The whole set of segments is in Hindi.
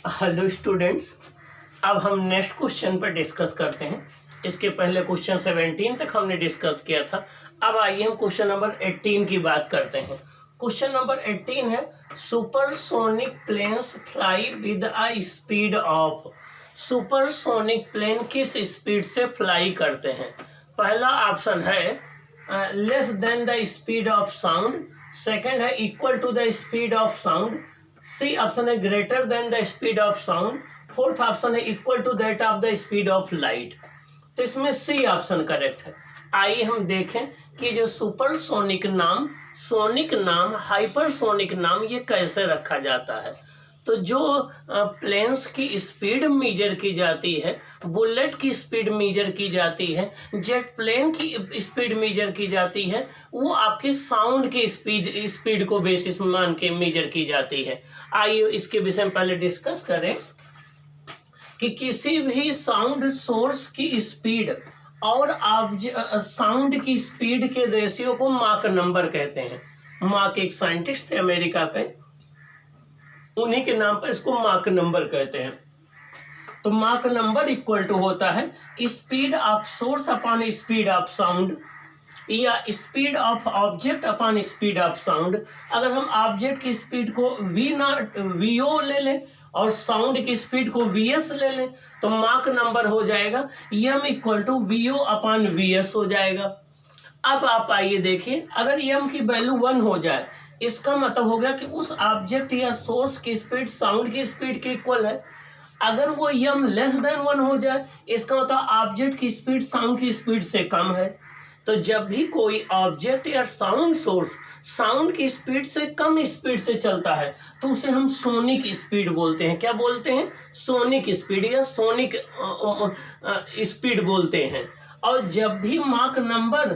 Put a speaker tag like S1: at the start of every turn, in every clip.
S1: हेलो स्टूडेंट्स, अब हम नेक्स्ट क्वेश्चन पर डिस्कस करते हैं। इसके पहले क्वेश्चन 17 तक हमने डिस्कस किया था। अब आइए हम क्वेश्चन नंबर 18 की बात करते हैं। क्वेश्चन नंबर 18 है supersonic planes fly with a speed of. Supersonic plane किस स्पीड से फ्लाई करते हैं? पहला ऑप्शन है less than the speed of sound, second है equal to the speed of sound, C option है greater than the speed of sound, fourth option है equal to that of the speed of light. तो इसमें सी ऑप्शन करेक्ट है। आइए हम देखें कि जो सुपरसोनिक नाम, सोनिक नाम, हाइपरसोनिक नाम ये कैसे रखा जाता है। तो जो प्लेन्स की स्पीड मेजर की जाती है, बुलेट की स्पीड मेजर की जाती है, जेट प्लेन की स्पीड मेजर की जाती है, वो आपके साउंड की स्पीड को बेसिस मान के मेजर की जाती है। आइए इसके विषय में पहले डिस्कस करें कि किसी भी साउंड सोर्स की स्पीड और साउंड की स्पीड के रेशियो को माक नंबर कहते हैं। माक एक साइंटिस्ट थे अमेरिका के, उन्हीं के नाम पर इसको माक नंबर कहते हैं। तो माक नंबर इक्वल टू होता है speed of source upon speed of sound, या speed of object upon speed of sound. अगर हम ऑब्जेक्ट की स्पीड को वीओ ले लें और साउंड की स्पीड को वीएस ले लें तो माक नंबर हो जाएगा M equal to V O upon V S हो जाएगा। अब आप आइए देखिए, अगर एम की वैल्यू 1 हो जाए इसका मतलब हो गया कि उस ऑब्जेक्ट या सोर्स की स्पीड साउंड की स्पीड के इक्वल है। अगर वो एम लेस देन 1 हो जाए इसका मतलब ऑब्जेक्ट की स्पीड साउंड की स्पीड से कम है। तो जब भी कोई ऑब्जेक्ट या साउंड सोर्स साउंड की स्पीड से कम स्पीड से चलता है तो उसे हम सोनिक स्पीड बोलते हैं। क्या बोलते हैं? सोनिक स्पीड या सोनिक स्पीड बोलते हैं। और जब भी माक नंबर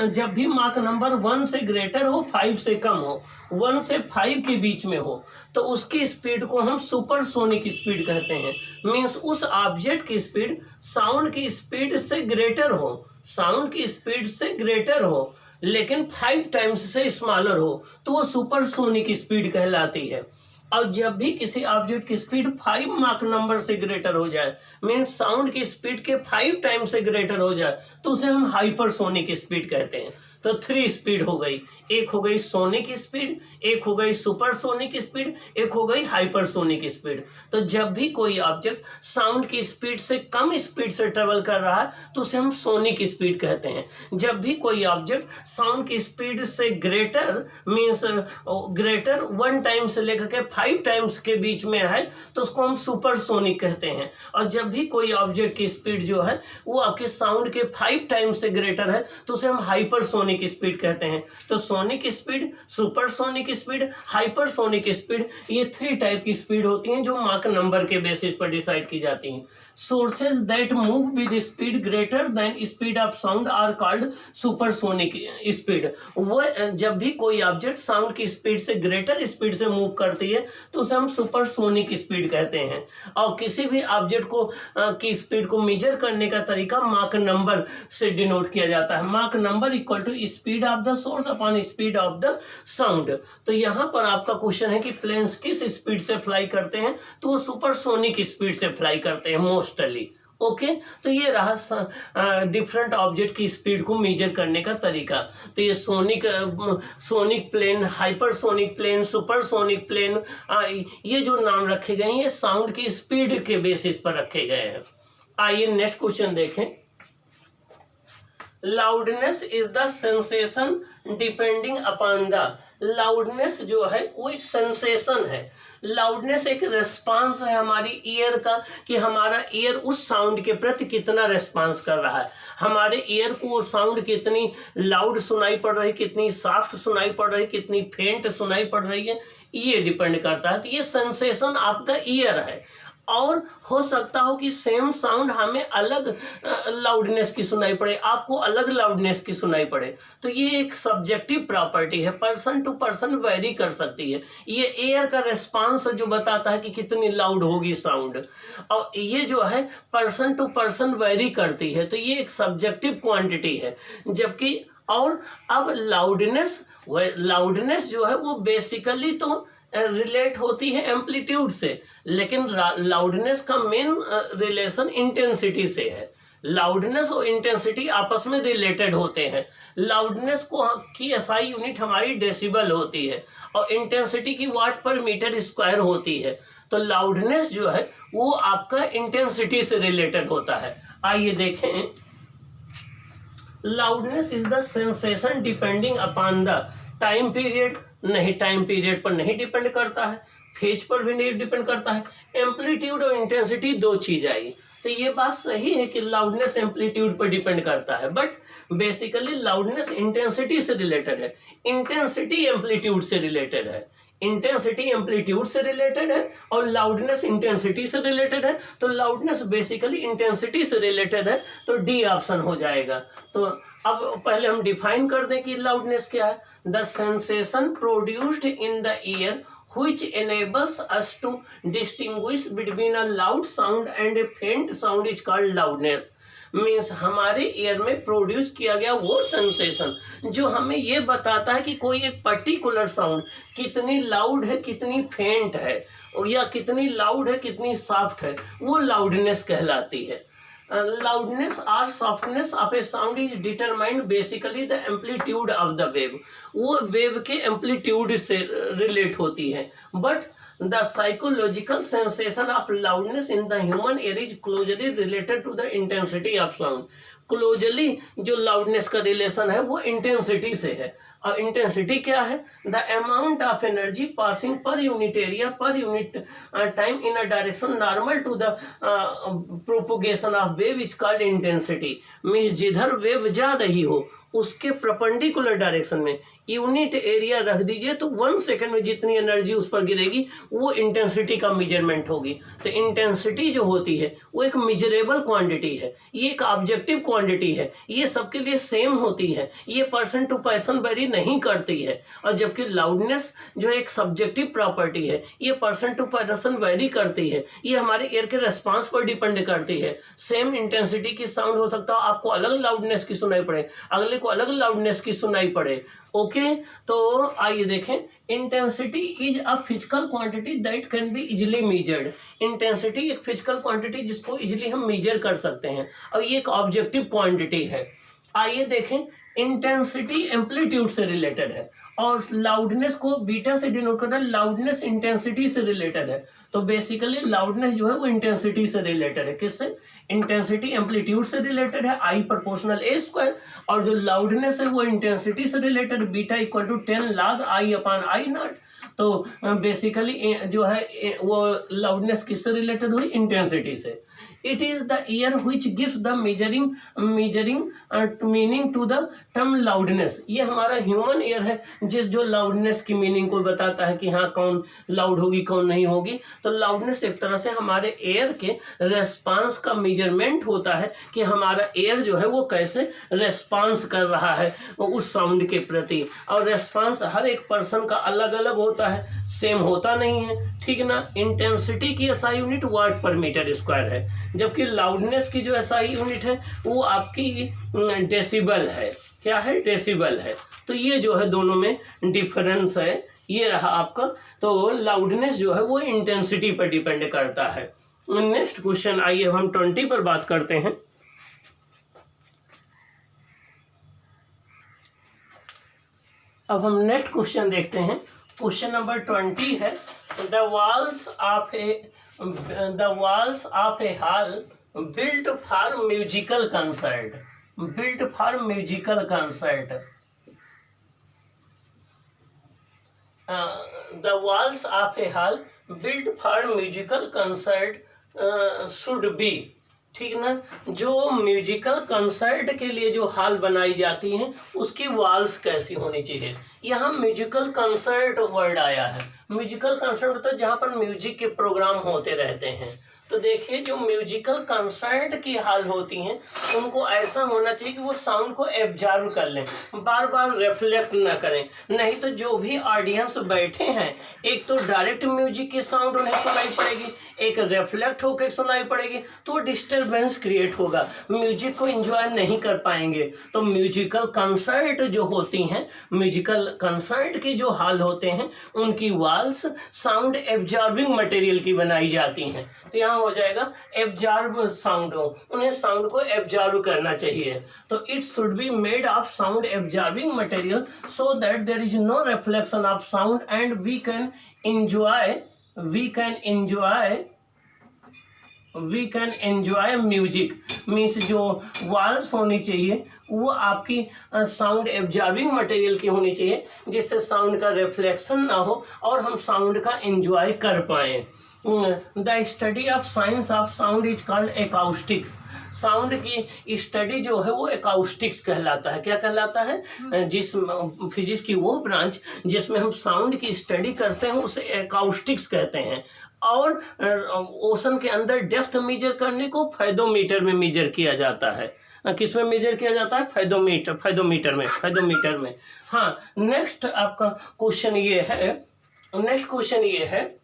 S1: जब भी माक नंबर 1 से ग्रेटर हो, 5 से कम हो, 1 से 5 के बीच में हो, तो उसकी स्पीड को हम सुपरसोनिक स्पीड कहते हैं। मींस उस ऑब्जेक्ट की स्पीड साउंड की स्पीड से ग्रेटर हो, साउंड की स्पीड से ग्रेटर हो लेकिन 5 टाइम्स से स्मॉलर हो, तो वो सुपरसोनिक स्पीड कहलाती है। और जब भी किसी ऑब्जेक्ट की स्पीड 5 माक नंबर से ग्रेटर हो जाए, मीन्स साउंड की स्पीड के 5 टाइम से ग्रेटर हो जाए, तो उसे हम हाइपरसोनिक स्पीड कहते हैं। तो 3 स्पीड हो गई, एक हो गई सोनिक स्पीड, एक हो गई सुपरसोनिक स्पीड, एक हो गई हाइपरसोनिक स्पीड। तो जब भी कोई ऑब्जेक्ट साउंड की स्पीड से कम स्पीड से ट्रेवल कर रहा है तो उसे हम सोनिक स्पीड कहते हैं। जब भी कोई ऑब्जेक्ट साउंड की स्पीड से ग्रेटर मीन्स ग्रेटर 1 टाइम से लेकर के 5 टाइम्स के बीच में है तो उसको हम सुपरसोनिक कहते हैं। और जब भी कोई ऑब्जेक्ट की स्पीड जो है वो आपके साउंड के 5 टाइम्स से ग्रेटर है तो उसे हम हाइपरसोनिक स्पीड कहते हैं। तो sonic speed, supersonic speed, hypersonic speed, ये 3 टाइप की स्पीड होती हैं जो माक नंबर के बेसिस पर डिसाइड की जाती हैं। Sources that move with speed greater than speed of sound are called supersonic speed. वो जब भी कोई ऑब्जेक्ट साउंड की स्पीड से ग्रेटर स्पीड से मूव करती है तो उसे हम सुपरसोनिक स्पीड कहते हैं। और किसी भी ऑब्जेक्ट को की स्पीड को मेजर करने का तरीका माक नंबर से डिनोट किया जाता है। Mach number equal to speed of the source upon speed of the sound. तो यहाँ पर आपका क्वेश्चन है कि प्लेन्स किस स्पीड से फ्लाई करते हैं, तो वो सुपरसोनिक स्पीड से फ्लाई करते हैं मोस्टली। ओके, तो ये रहा डिफरेंट ऑब्जेक्ट की स्पीड को मेजर करने का तरीका। तो ये sonic plane, hypersonic plane, supersonic plane, ये जो नाम रखे गए हैं ये साउंड की स्पीड के बेसिस पर रखे गए हैं। आइए नेक्स्ट क्वेश्चन देखें। Loudness is the sensation depending upon the. Loudness जो है वो एक सेंसेशन है। लाउडनेस एक रेस्पॉन्स है हमारी ईयर का, कि हमारा ईयर उस साउंड के प्रति कितना रेस्पॉन्स कर रहा है। हमारे ईयर को वो साउंड कितनी लाउड सुनाई पड़ रही, कितनी सॉफ्ट सुनाई पड़ रही, कितनी फेंट सुनाई पड़ रही है, ये डिपेंड करता है। तो ये सेंसेशन ऑफ द ईयर है। और हो सकता हो कि सेम साउंड हमें अलग लाउडनेस की सुनाई पड़े, आपको अलग लाउडनेस की सुनाई पड़े। तो ये एक सब्जेक्टिव प्रॉपर्टी है, पर्सन टू पर्सन वेरी कर सकती है। ये एयर का रेस्पॉन्स जो बताता है कि कितनी लाउड होगी साउंड, और ये जो है पर्सन टू पर्सन वेरी करती है। तो ये एक सब्जेक्टिव क्वांटिटी है। जबकि और अब लाउडनेस जो है वो बेसिकली तो रिलेट होती है एम्पलीट्यूड से, लेकिन लाउडनेस का मेन रिलेशन इंटेंसिटी से है। लाउडनेस और इंटेंसिटी आपस में रिलेटेड होते हैं। लाउडनेस की एसआई यूनिट हमारी डेसिबल होती है और इंटेंसिटी की वाट पर मीटर स्क्वायर होती है। तो लाउडनेस जो है वो आपका इंटेंसिटी से रिलेटेड होता है। आइए देखें, loudness is the sensation depending upon the time period. नहीं, टाइम पीरियड पर नहीं डिपेंड करता है, फेज पर भी नहीं डिपेंड करता है। एम्पलीट्यूड और इंटेंसिटी दो चीज आई, तो ये बात सही है कि लाउडनेस एम्पलीट्यूड पर डिपेंड करता है, बट बेसिकली लाउडनेस इंटेंसिटी से रिलेटेड है, इंटेंसिटी एम्पलीट्यूड से रिलेटेड है। इंटेंसिटी एम्पलीट्यूड से रिलेटेड है और लाउडनेस इंटेंसिटी से रिलेटेड है। तो लाउडनेस बेसिकली इंटेंसिटी से रिलेटेड है, तो डी ऑप्शन हो जाएगा। तो अब पहले हम डिफाइन कर दें कि लाउडनेस क्या है। The sensation produced in the year which enables us to distinguish between a loud sound and a faint sound is called loudness। Means हमारे ईयर में प्रोड्यूस किया गया वो सेंसेशन जो हमें ये बताता है कि कोई एक पर्टिकुलर साउंड कितनी लाउड है, कितनी फेंट है, या कितनी लाउड है, कितनी सॉफ्ट है, वो लाउडनेस कहलाती है। loudness or softness of a sound is determined basically the amplitude of the wave। वो वेव के एम्पलीट्यूड से रिलेट होती है। But the psychological sensation of loudness in the human ear is closely related to the intensity of sound. Closely जो लाउडनेस का रिलेशन है वो इंटेंसिटी से है। और इंटेंसिटी क्या है? The amount of energy passing per unit area per unit time in a direction normal to the propagation of wave is called intensity. Means जिधर वेव जा रही हो उसके परपेंडिकुलर डायरेक्शन में यूनिट एरिया रख दीजिए तो 1 सेकंड में जितनी एनर्जी उस पर गिरेगी वो इंटेंसिटी का मेजरमेंट होगी। तो इंटेंसिटी जो होती है वो एक मेजरेबल क्वांटिटी है, ये एक ऑब्जेक्टिव क्वांटिटी है, ये सबके लिए सेम होती है, ये पर्सन टू पर्सन वेरी नहीं करती है। और जबकि लाउडनेस जो एक सब्जेक्टिव प्रॉपर्टी है ये पर्सन टू पर्सन वेरी करती है, ये हमारे एयर के रेस्पॉन्स पर डिपेंड करती है। सेम इंटेंसिटी की साउंड हो सकता है आपको अलग लाउडनेस की सुनाई पड़े, अगले को अलग लाउडनेस की सुनाई पड़े। ओके, तो आइए देखें, intensity is a physical quantity that can be easily measured. Intensity एक फिजिकल क्वांटिटी जिसको इजिली हम मेजर कर सकते हैं और ये एक ऑब्जेक्टिव क्वांटिटी है। आइए देखें, इंटेंसिटी एम्पलीट्यूड से रिलेटेड है और लाउडनेस को बीटा से डिनोट करना, लाउडनेस इंटेंसिटी से रिलेटेड है। तो बेसिकली लाउडनेस जो है वो इंटेंसिटी से रिलेटेड है। किससे? इंटेंसिटी एम्पलीट्यूड से रिलेटेड है, आई प्रोपोर्शनल ए स्क्वायर, और जो लाउडनेस है वो इंटेंसिटी से related, beta equal to 10 log I upon I naught. तो बेसिकली जो है वो लाउडनेस किससे रिलेटेड हुई? इंटेंसिटी से। It is the ear which gives the measuring meaning to the term loudness। ये हमारा ह्यूमन ईयर है जो लाउडनेस की मीनिंग को बताता है कि हाँ कौन लाउड होगी कौन नहीं होगी। तो लाउडनेस एक तरह से हमारे एयर के रेस्पॉन्स का मेजरमेंट होता है कि हमारा एयर जो है वो कैसे रेस्पॉन्स कर रहा है उस साउंड के प्रति। और रेस्पॉन्स हर एक पर्सन का अलग अलग होता है, सेम होता नहीं है, ठीक ना। इंटेंसिटी की एसआई यूनिट वाट पर मीटर स्क्वायर है, जबकि लाउडनेस की जो एसआई यूनिट है वो आपकी डेसिबल है। क्या है? डेसिबल है। तो ये जो है दोनों में डिफरेंस है, ये रहा आपका। तो लाउडनेस जो है वो इंटेंसिटी पर डिपेंड करता है। नेक्स्ट क्वेश्चन, आइए हम 20 पर बात करते हैं। अब हम नेक्स्ट क्वेश्चन देखते हैं। क्वेश्चन नंबर 20 है, the walls of a hall built for musical concert। built for musical concert। The walls of a hall built for musical concert should be, ठीक ना। जो म्यूजिकल कंसर्ट के लिए जो हॉल बनाई जाती हैं उसकी वॉल्स कैसी होनी चाहिए? यहाँ म्यूजिकल कंसर्ट वर्ड आया है। म्यूजिकल कंसर्ट होता है जहाँ पर म्यूजिक के प्रोग्राम होते रहते हैं। तो देखिए जो म्यूजिकल कंसर्ट की हाल होती हैं उनको ऐसा होना चाहिए कि वो साउंड को एब्जॉर्ब कर लें, बार बार रिफ्लेक्ट ना करें, नहीं तो जो भी ऑडियंस बैठे हैं एक तो डायरेक्ट म्यूजिक की साउंड उन्हें सुनाई पड़ेगी, एक रिफ्लेक्ट होकर सुनाई पड़ेगी, तो डिस्टर्बेंस क्रिएट होगा, म्यूजिक को एंजॉय नहीं कर पाएंगे। तो म्यूजिकल कंसर्ट जो होती हैं, म्यूजिकल कंसर्ट की जो हाल होते हैं उनकी वॉल्स साउंड एब्जॉर्बिंग मटेरियल की बनाई जाती हैं। तो यहाँ हो जाएगा एब्जॉर्ब साउंड हो, उन्हें साउंड को एब्जॉर्ब करना चाहिए। तो it should be made of sound absorbing material so that there is no reflection of sound and we can enjoy music. Means जो वॉल्स होनी चाहिए वो आपकी साउंड एब्जॉर्बिंग मटेरियल की होनी चाहिए जिससे साउंड का रिफ्लेक्शन ना हो और हम साउंड का एंजॉय कर पाएँ। The study of science of sound is called acoustics. Sound की स्टडी जो है वो एकॉस्टिक्स कहलाता है। क्या कहलाता है? जिस फिजिक्स की वो ब्रांच जिसमें हम साउंड की स्टडी करते हैं उसे एकॉस्टिक्स कहते हैं। और ओशन के अंदर डेप्थ मेजर करने को फेदोमीटर में मेजर किया जाता है। किस में मेजर किया जाता है? फेदोमीटर में। हाँ, नेक्स्ट आपका क्वेश्चन ये है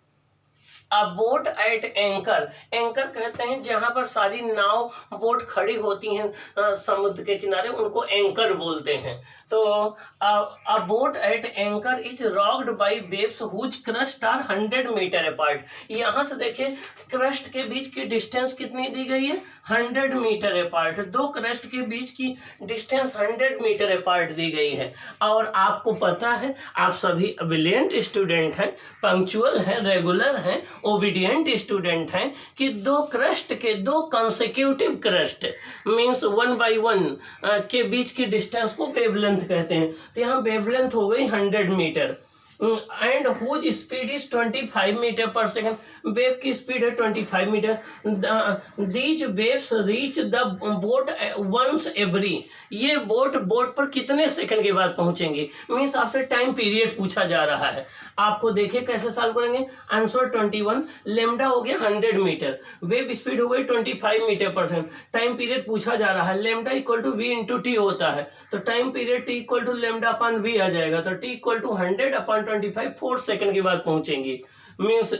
S1: a boat at anchor. Anchor कहते हैं जहां पर सारी नाव बोट खड़ी होती हैं समुद्र के किनारे, उनको एंकर बोलते हैं। तो a boat at anchor is rocked by waves whose crests are 100 metre apart. यहाँ से देखिए क्रस्ट के बीच की डिस्टेंस कितनी दी गई है? 100 मीटर अपार्ट। दो क्रस्ट के बीच की डिस्टेंस 100 मीटर अपार्ट दी गई है। और आपको पता है आप सभी ब्रिलियंट स्टूडेंट हैं, पंक्चुअल हैं, रेगुलर हैं, ओबीडियंट स्टूडेंट हैं कि दो क्रस्ट के दो कंसेक्यूटिव क्रस्ट मीन्स 1 by 1 के बीच की डिस्टेंस को वेवलेंथ कहते हैं। तो यहाँ वेवलेंथ हो गई 100 metre and whose speed is 25 metre per second. Wave की स्पीड है 25 metre. These waves reach the boat once every. ये बोट पर कितने सेकंड के बाद पहुंचेंगे? मीन्स आपसे टाइम पीरियड पूछा जा रहा है। आपको देखिए कैसे सॉल्व करेंगे। आंसर 21, लेमडा हो गया 100 मीटर, वेव स्पीड हो गई 25 metre per second, time period पूछा जा रहा है, lambda equal to V into T होता है, तो time period T equal to lambda upon V आ जाएगा। तो T equal to 100 upon 25 4 second के बाद पहुंचेंगी। मीन्स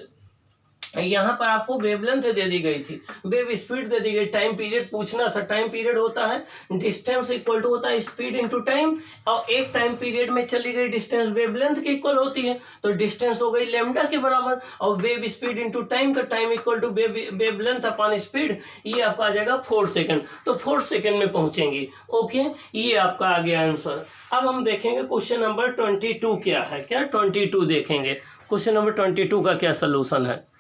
S1: यहाँ पर आपको वेवलेंथ दे दी गई थी, वेव स्पीड दे दी गई, टाइम पीरियड पूछना था। टाइम पीरियड होता है डिस्टेंस इक्वल टू होता है स्पीड इनटू टाइम, और एक टाइम पीरियड में चली गई डिस्टेंस वेवलेंथ की इक्वल होती है, तो डिस्टेंस हो गई लेमडा के बराबर, और वेव स्पीड इनटू टाइम, तो time equal to wavelength upon speed, ये आपका आ जाएगा 4 सेकंड। तो 4 सेकंड में पहुंचेंगी। ओके, ये आपका आ गया आंसर। अब हम देखेंगे क्वेश्चन नंबर 22 क्या है। क्या 22 देखेंगे, क्वेश्चन नंबर 22 का क्या सोल्यूशन है।